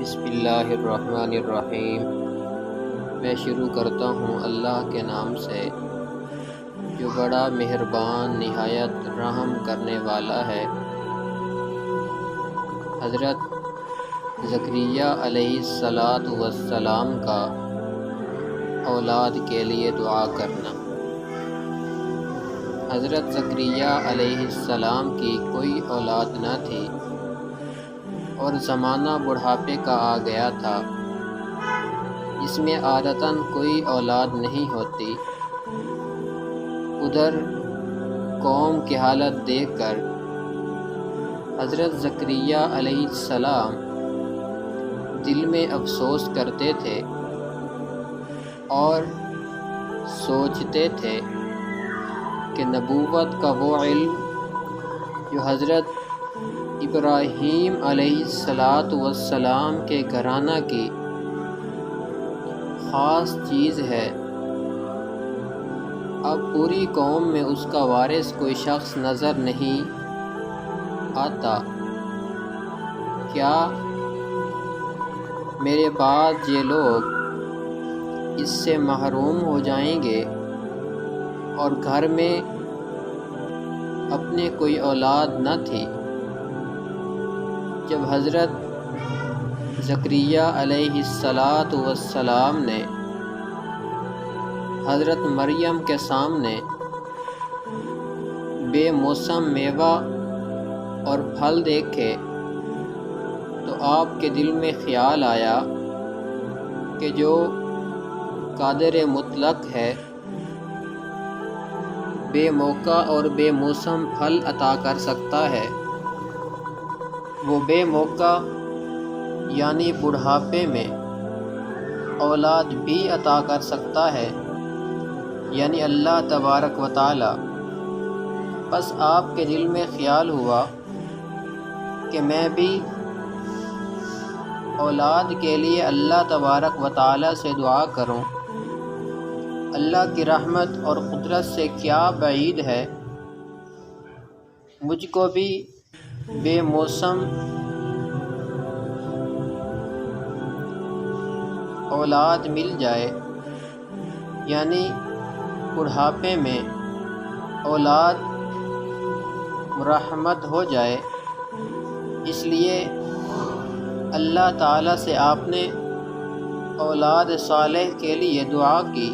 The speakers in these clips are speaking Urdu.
بسم اللہ الرحمن الرحیم۔ میں شروع کرتا ہوں اللہ کے نام سے جو بڑا مہربان نہایت رحم کرنے والا ہے۔ حضرت زکریا علیہ السلام کا اولاد کے لیے دعا کرنا۔ حضرت زکریا علیہ السلام کی کوئی اولاد نہ تھی اور زمانہ بڑھاپے کا آ گیا تھا، جس میں عادتاً کوئی اولاد نہیں ہوتی۔ ادھر قوم کی حالت دیکھ کر حضرت زکریا علیہ السلام دل میں افسوس کرتے تھے اور سوچتے تھے کہ نبوت کا وہ علم جو حضرت ابراہیم علیہ السلام کے گھرانہ کی خاص چیز ہے، اب پوری قوم میں اس کا وارث کوئی شخص نظر نہیں آتا۔ کیا میرے بعد یہ لوگ اس سے محروم ہو جائیں گے؟ اور گھر میں اپنے کوئی اولاد نہ تھی۔ جب حضرت زکریا علیہ السلام نے حضرت مریم کے سامنے بے موسم میوہ اور پھل دیکھے تو آپ کے دل میں خیال آیا کہ جو قادر مطلق ہے، بے موقع اور بے موسم پھل عطا کر سکتا ہے، وہ بے موقع یعنی بڑھاپے میں اولاد بھی عطا کر سکتا ہے، یعنی اللہ تبارک و تعالی۔ بس آپ کے دل میں خیال ہوا کہ میں بھی اولاد کے لیے اللہ تبارک و تعالی سے دعا کروں۔ اللہ کی رحمت اور قدرت سے کیا بعید ہے، مجھ کو بھی بے موسم اولاد مل جائے، یعنی بڑھاپے میں اولاد مرحمت ہو جائے۔ اس لیے اللہ تعالیٰ سے آپ نے اولاد صالح کے لیے دعا کی۔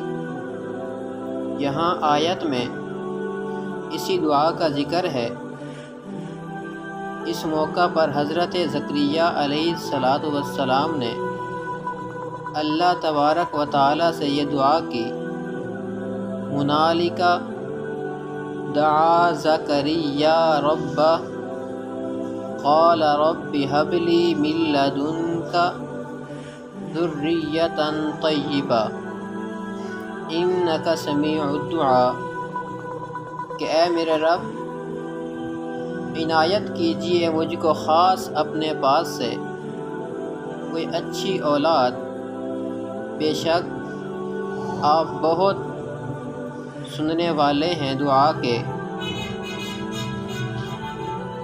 یہاں آیت میں اسی دعا کا ذکر ہے۔ اس موقع پر حضرت زکریا علیہ السلام نے اللہ تبارک و تعالی سے یہ دعا کی، ہنالک دعا زکریا ربہ قال رب ہب لی من لدنک ذریۃ طیبہ انک سمیع الدعاء، کہ اے میرے رب عنایت کیجیے مجھ کو خاص اپنے پاس سے کوئی اچھی اولاد، بے شک آپ بہت سننے والے ہیں دعا کے۔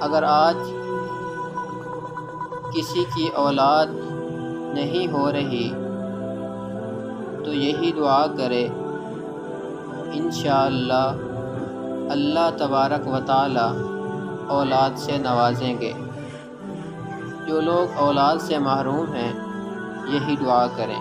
اگر آج کسی کی اولاد نہیں ہو رہی تو یہی دعا کرے، انشاءاللہ اللہ تبارک و تعالی اولاد سے نوازیں گے۔ جو لوگ اولاد سے محروم ہیں یہی دعا کریں۔